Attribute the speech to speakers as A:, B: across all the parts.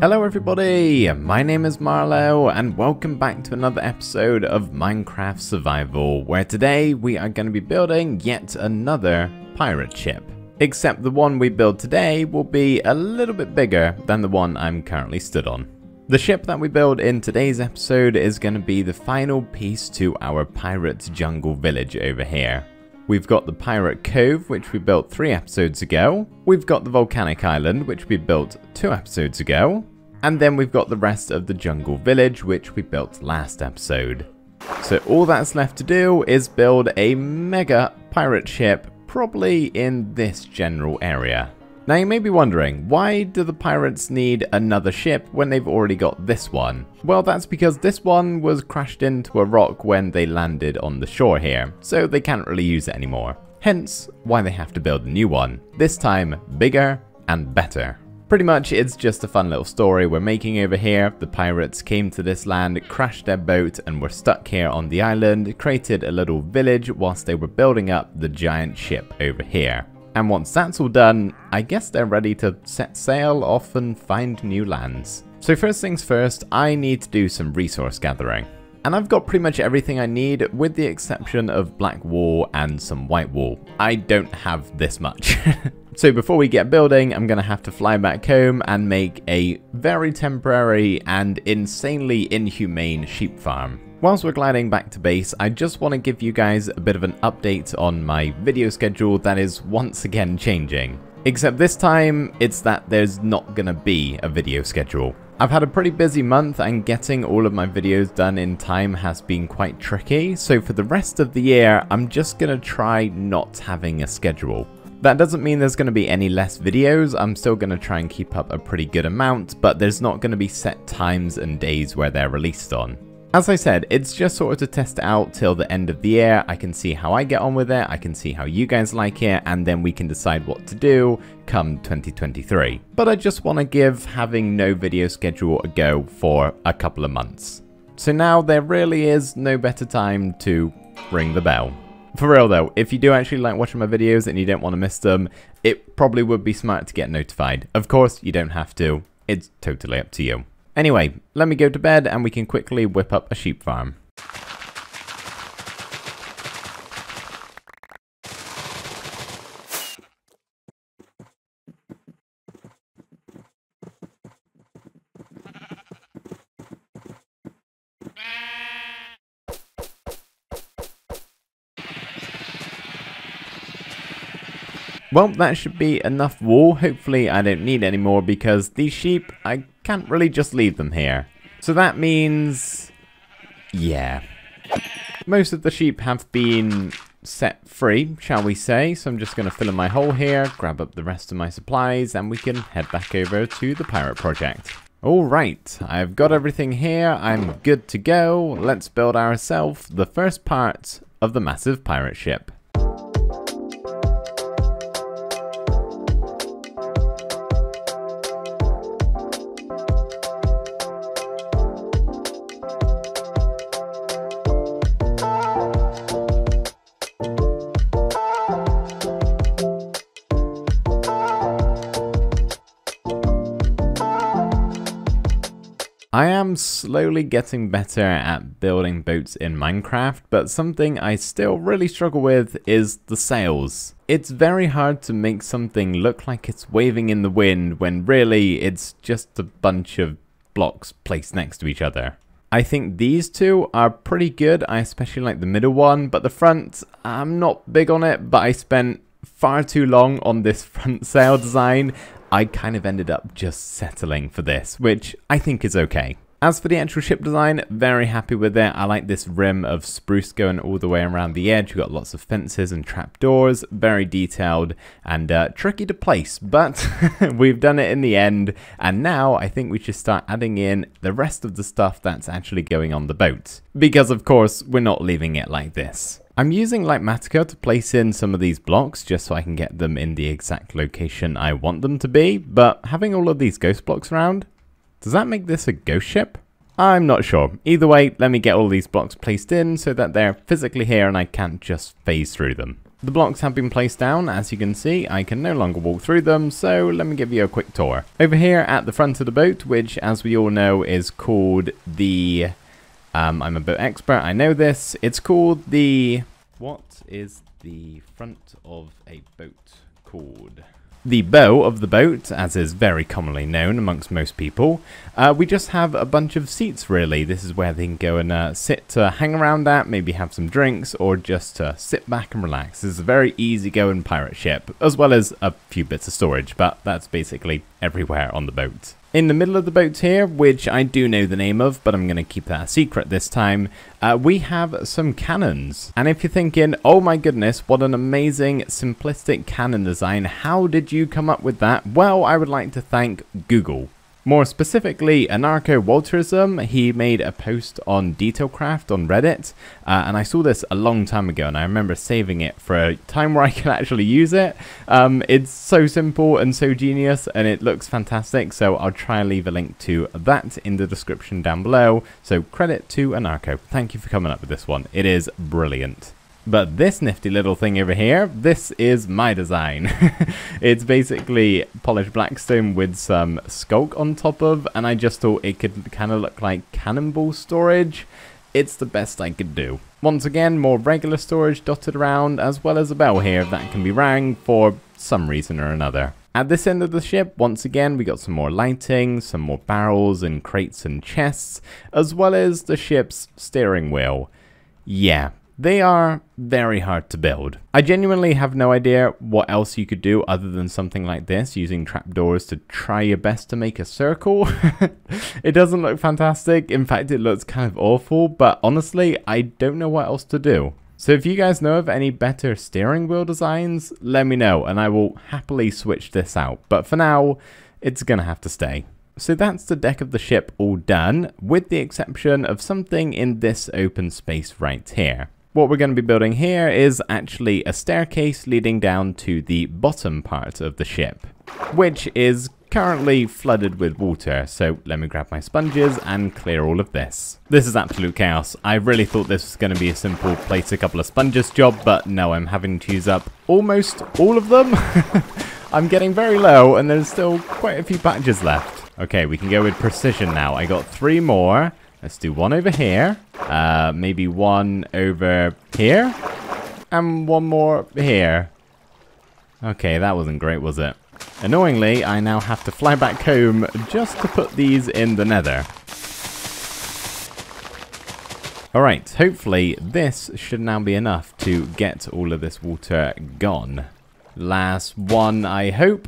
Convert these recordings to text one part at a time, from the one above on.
A: Hello everybody, my name is Marlowe and welcome back to another episode of Minecraft Survival, where today we are going to be building yet another pirate ship. Except the one we build today will be a little bit bigger than the one I'm currently stood on. The ship that we build in today's episode is going to be the final piece to our pirate jungle village over here. We've got the Pirate Cove, which we built 3 episodes ago. We've got the Volcanic Island, which we built 2 episodes ago. And then we've got the rest of the jungle village, which we built last episode. So all that's left to do is build a mega pirate ship, probably in this general area. Now you may be wondering, why do the pirates need another ship when they've already got this one? Well, that's because this one was crashed into a rock when they landed on the shore here, so they can't really use it anymore. Hence, why they have to build a new one, this time bigger and better. Pretty much, it's just a fun little story we're making over here. The pirates came to this land, crashed their boat, and were stuck here on the island, created a little village whilst they were building up the giant ship over here. And once that's all done, I guess they're ready to set sail off and find new lands. So first things first, I need to do some resource gathering. And I've got pretty much everything I need with the exception of black wool and some white wool. I don't have this much. So before we get building, I'm going to have to fly back home and make a very temporary and insanely inhumane sheep farm. Whilst we're gliding back to base, I just want to give you guys a bit of an update on my video schedule that is once again changing. Except this time, it's that there's not going to be a video schedule. I've had a pretty busy month and getting all of my videos done in time has been quite tricky, so for the rest of the year, I'm just going to try not having a schedule. That doesn't mean there's going to be any less videos. I'm still going to try and keep up a pretty good amount, but there's not going to be set times and days where they're released on. As I said, it's just sort of to test it out till the end of the year. I can see how I get on with it, I can see how you guys like it, and then we can decide what to do come 2023. But I just want to give having no video schedule a go for a couple of months. So now there really is no better time to ring the bell. For real though, if you do actually like watching my videos and you don't want to miss them, it probably would be smart to get notified. Of course, you don't have to. It's totally up to you. Anyway, let me go to bed and we can quickly whip up a sheep farm. Well, that should be enough wool. Hopefully I don't need any more because these sheep, I can't really just leave them here. So that means, yeah. Most of the sheep have been set free, shall we say. So I'm just going to fill in my hole here, grab up the rest of my supplies, and we can head back over to the pirate project. Alright, I've got everything here. I'm good to go. Let's build ourselves the first part of the massive pirate ship. I am slowly getting better at building boats in Minecraft, but something I still really struggle with is the sails. It's very hard to make something look like it's waving in the wind when really it's just a bunch of blocks placed next to each other. I think these two are pretty good. I especially like the middle one, but the front, I'm not big on it, but I spent far too long on this front sail design. I kind of ended up just settling for this, which I think is okay. As for the actual ship design, very happy with it. I like this rim of spruce going all the way around the edge. We've got lots of fences and trapdoors, very detailed and tricky to place, but we've done it in the end. And now I think we should start adding in the rest of the stuff that's actually going on the boat. Because of course, we're not leaving it like this. I'm using Litematica to place in some of these blocks just so I can get them in the exact location I want them to be, but having all of these ghost blocks around, does that make this a ghost ship? I'm not sure. Either way, let me get all these blocks placed in so that they're physically here and I can't just phase through them. The blocks have been placed down. As you can see, I can no longer walk through them, so let me give you a quick tour. Over here at the front of the boat, which as we all know is called the... I'm a boat expert, I know this. It's called the... What is the front of a boat called? The bow of the boat, as is very commonly known amongst most people. We just have a bunch of seats, really. This is where they can go and sit to hang around at, maybe have some drinks, or just to sit back and relax. This is a very easygoing pirate ship, as well as a few bits of storage, but that's basically everywhere on the boat. In the middle of the boat here, which I do know the name of, but I'm going to keep that a secret this time, we have some cannons. And if you're thinking, oh my goodness, what an amazing simplistic cannon design, how did you come up with that? Well, I would like to thank Google. More specifically, Anarcho-Walterism, he made a post on Detailcraft on Reddit, and I saw this a long time ago, and I remember saving it for a time where I can actually use it. It's so simple and so genius, and it looks fantastic, so I'll try and leave a link to that in the description down below. So credit to Anarcho. Thank you for coming up with this one. It is brilliant. But this nifty little thing over here, this is my design. It's basically polished blackstone with some sculk on top of, and I just thought it could kind of look like cannonball storage. It's the best I could do. Once again, more regular storage dotted around, as well as a bell here that can be rang for some reason or another. At this end of the ship, once again, we got some more lighting, some more barrels and crates and chests, as well as the ship's steering wheel. Yeah. They are very hard to build. I genuinely have no idea what else you could do other than something like this, using trapdoors to try your best to make a circle. It doesn't look fantastic. In fact, it looks kind of awful, but honestly, I don't know what else to do. So if you guys know of any better steering wheel designs, let me know and I will happily switch this out. But for now, it's gonna have to stay. So that's the deck of the ship all done, with the exception of something in this open space right here. What we're going to be building here is actually a staircase leading down to the bottom part of the ship, which is currently flooded with water. So let me grab my sponges and clear all of this. This is absolute chaos. I really thought this was going to be a simple place a couple of sponges job, but no, I'm having to use up almost all of them. I'm getting very low and there's still quite a few patches left. Okay, we can go with precision now. I got 3 more. Let's do one over here, maybe one over here, and one more here. Okay, that wasn't great, was it? Annoyingly, I now have to fly back home just to put these in the nether. Alright, hopefully this should now be enough to get all of this water gone. Last one, I hope.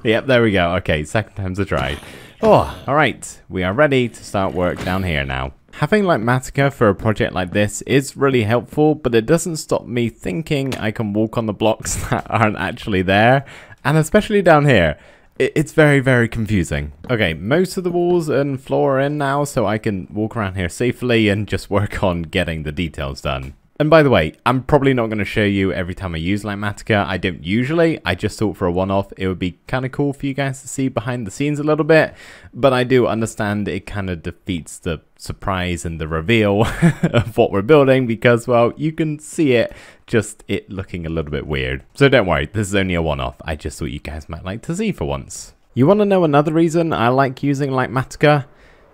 A: Yep, there we go. Okay, second time's a try. Oh, alright, we are ready to start work down here now. Having Litematica for a project like this is really helpful, but it doesn't stop me thinking I can walk on the blocks that aren't actually there, and especially down here. It's very, very confusing. Okay, most of the walls and floor are in now, so I can walk around here safely and just work on getting the details done. And by the way, I'm probably not going to show you every time I use Litematica. I don't usually. I just thought for a one-off it would be kind of cool for you guys to see behind the scenes a little bit. But I do understand it kind of defeats the surprise and the reveal of what we're building because, well, you can see it, just it looking a little bit weird. So don't worry, this is only a one-off. I just thought you guys might like to see for once. You want to know another reason I like using Litematica?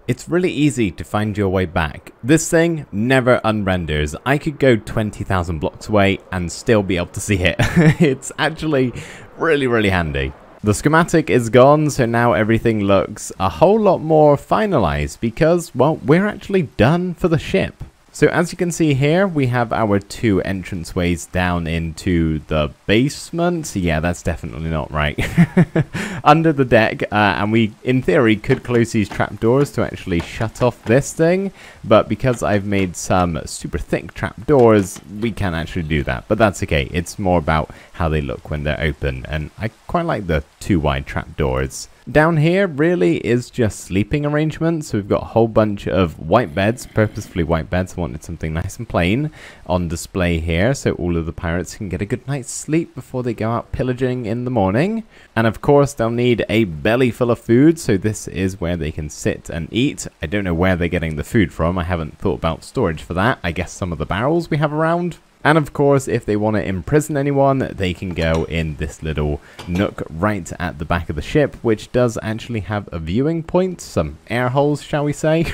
A: It's really easy to find your way back. This thing never unrenders. I could go 20,000 blocks away and still be able to see it. It's actually really, really handy. The schematic is gone, so now everything looks a whole lot more finalized because, well, we're actually done for the ship. So as you can see here, we have our 2 entranceways down into the basement. Yeah, that's definitely not right. Under the deck, and we, in theory, could close these trapdoors to actually shut off this thing. But because I've made some super thick trapdoors, we can't actually do that. But that's okay. It's more about how they look when they're open. And I quite like the 2 wide trapdoors. Down here really is just sleeping arrangements. So we've got a whole bunch of white beds, purposefully white beds. I wanted something nice and plain on display here so all of the pirates can get a good night's sleep before they go out pillaging in the morning. And of course they'll need a belly full of food, so this is where they can sit and eat. I don't know where they're getting the food from. I haven't thought about storage for that. I guess some of the barrels we have around. And of course, if they want to imprison anyone, they can go in this little nook right at the back of the ship, which does actually have a viewing point, some air holes, shall we say.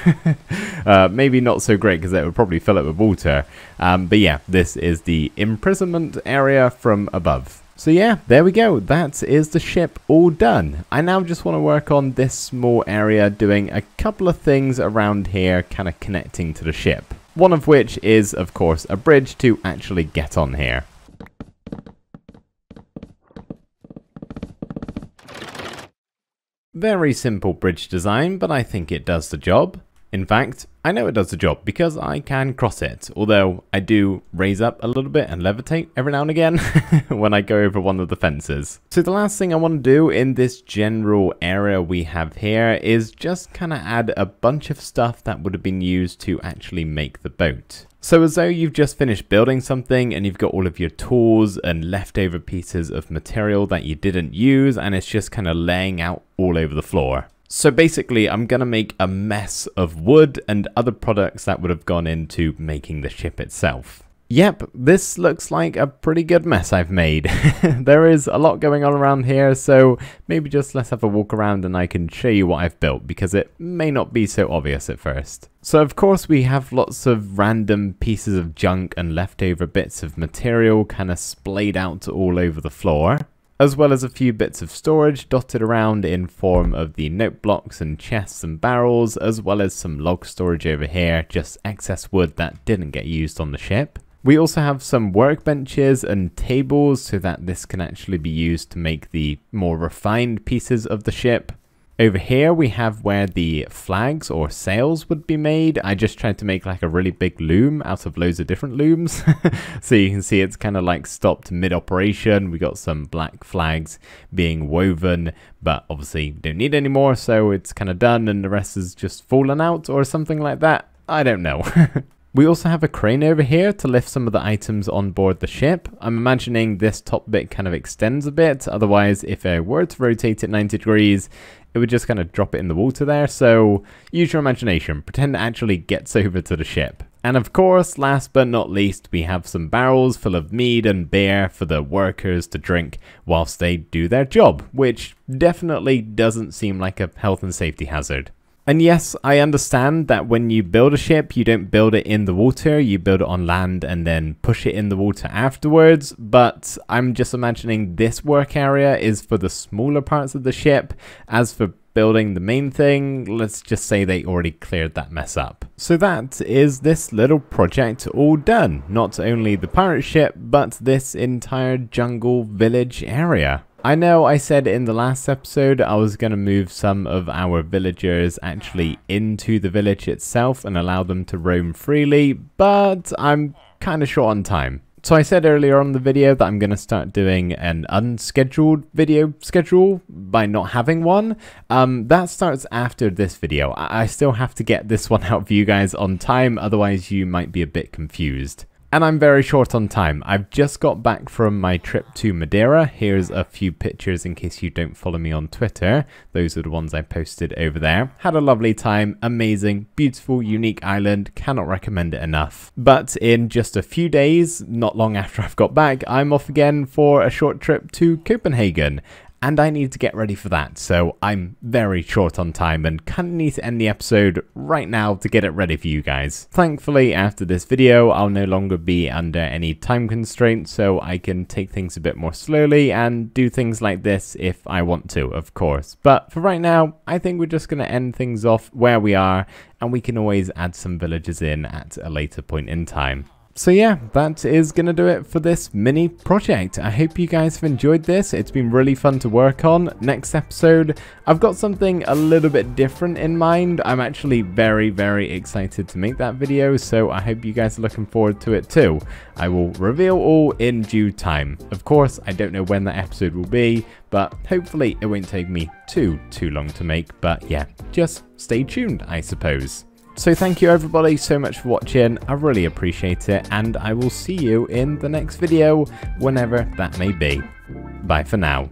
A: Maybe not so great because it would probably fill it with water. But yeah, this is the imprisonment area from above. So yeah, there we go. That is the ship all done. I now just want to work on this small area, doing a couple of things around here, kind of connecting to the ship. One of which is, of course, a bridge to actually get on here. Very simple bridge design, but I think it does the job. In fact, I know it does the job because I can cross it, although I do raise up a little bit and levitate every now and again when I go over one of the fences. So the last thing I want to do in this general area we have here is just kind of add a bunch of stuff that would have been used to actually make the boat. So as though you've just finished building something and you've got all of your tools and leftover pieces of material that you didn't use, and it's just kind of laying out all over the floor. So basically, I'm going to make a mess of wood and other products that would have gone into making the ship itself. Yep, this looks like a pretty good mess I've made. There is a lot going on around here, so maybe just let's have a walk around and I can show you what I've built, because it may not be so obvious at first. So of course we have lots of random pieces of junk and leftover bits of material kind of splayed out all over the floor, as well as a few bits of storage dotted around in form of the note blocks and chests and barrels, as well as some log storage over here, just excess wood that didn't get used on the ship. We also have some workbenches and tables so that this can actually be used to make the more refined pieces of the ship. Over here we have where the flags or sails would be made. I just tried to make like a really big loom out of loads of different looms. So you can see it's kind of like stopped mid-operation. We got some black flags being woven, but obviously don't need any more, so it's kind of done and the rest is just fallen out or something like that. I don't know. We also have a crane over here to lift some of the items on board the ship. I'm imagining this top bit kind of extends a bit, otherwise if I were to rotate it 90 degrees, it would just kind of drop it in the water there, so use your imagination, pretend it actually gets over to the ship. And of course, last but not least, we have some barrels full of mead and beer for the workers to drink whilst they do their job, which definitely doesn't seem like a health and safety hazard. And yes, I understand that when you build a ship, you don't build it in the water, you build it on land and then push it in the water afterwards, but I'm just imagining this work area is for the smaller parts of the ship. As for building the main thing, let's just say they already cleared that mess up. So that is this little project all done. Not only the pirate ship, but this entire jungle village area. I know I said in the last episode I was going to move some of our villagers actually into the village itself and allow them to roam freely, but I'm kind of short on time. So I said earlier on in the video that I'm going to start doing an unscheduled video schedule by not having one. That starts after this video. I still have to get this one out for you guys on time, otherwise you might be a bit confused. And I'm very short on time. I've just got back from my trip to Madeira. Here's a few pictures in case you don't follow me on Twitter. Those are the ones I posted over there. Had a lovely time. Amazing, beautiful, unique island. Cannot recommend it enough. But in just a few days, not long after I've got back, I'm off again for a short trip to Copenhagen. And I need to get ready for that, so I'm very short on time and kind of need to end the episode right now to get it ready for you guys. Thankfully, after this video, I'll no longer be under any time constraints, so I can take things a bit more slowly and do things like this if I want to, of course. But for right now, I think we're just going to end things off where we are, and we can always add some villagers in at a later point in time. So yeah, that is going to do it for this mini project. I hope you guys have enjoyed this. It's been really fun to work on. Next episode, I've got something a little bit different in mind. I'm actually very, very excited to make that video, so I hope you guys are looking forward to it too. I will reveal all in due time. Of course, I don't know when that episode will be, but hopefully it won't take me too long to make. But yeah, just stay tuned, I suppose. So thank you everybody so much for watching, I really appreciate it, and I will see you in the next video, whenever that may be. Bye for now.